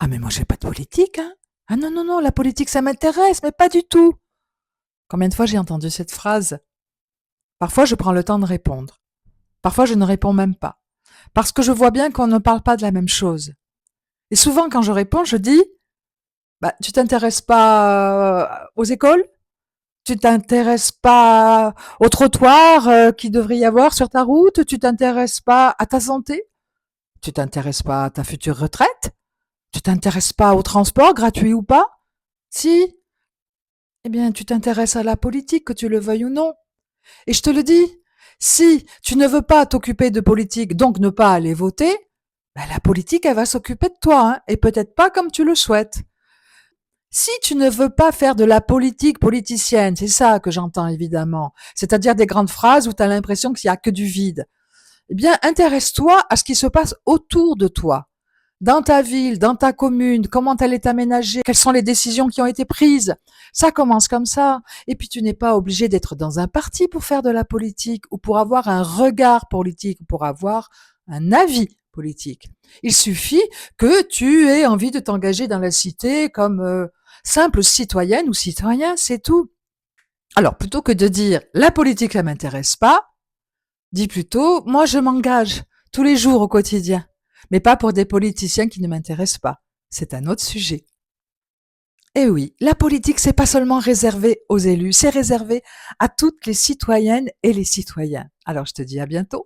Ah mais moi je fais pas de politique, hein. Ah non, non, non, la politique ça m'intéresse, mais pas du tout. Combien de fois j'ai entendu cette phrase? Parfois je prends le temps de répondre. Parfois je ne réponds même pas. Parce que je vois bien qu'on ne parle pas de la même chose. Et souvent quand je réponds, je dis, bah tu t'intéresses pas aux écoles? Tu t'intéresses pas au trottoir qu'il devrait y avoir sur ta route? Tu t'intéresses pas à ta santé? Tu t'intéresses pas à ta future retraite? Tu t'intéresses pas au transport, gratuit ou pas? Si, eh bien, tu t'intéresses à la politique, que tu le veuilles ou non. Et je te le dis, si tu ne veux pas t'occuper de politique, donc ne pas aller voter, ben la politique, elle va s'occuper de toi, hein, et peut-être pas comme tu le souhaites. Si tu ne veux pas faire de la politique politicienne, c'est ça que j'entends évidemment, c'est-à-dire des grandes phrases où tu as l'impression qu'il n'y a que du vide, eh bien, intéresse-toi à ce qui se passe autour de toi. Dans ta ville, dans ta commune, comment elle est aménagée, quelles sont les décisions qui ont été prises. Ça commence comme ça. Et puis tu n'es pas obligé d'être dans un parti pour faire de la politique ou pour avoir un regard politique ou pour avoir un avis politique. Il suffit que tu aies envie de t'engager dans la cité comme simple citoyenne ou citoyen, c'est tout. Alors plutôt que de dire la politique ça m'intéresse pas, dis plutôt moi je m'engage tous les jours au quotidien, mais pas pour des politiciens qui ne m'intéressent pas. C'est un autre sujet. Eh oui, la politique, c'est pas seulement réservé aux élus, c'est réservé à toutes les citoyennes et les citoyens. Alors je te dis à bientôt.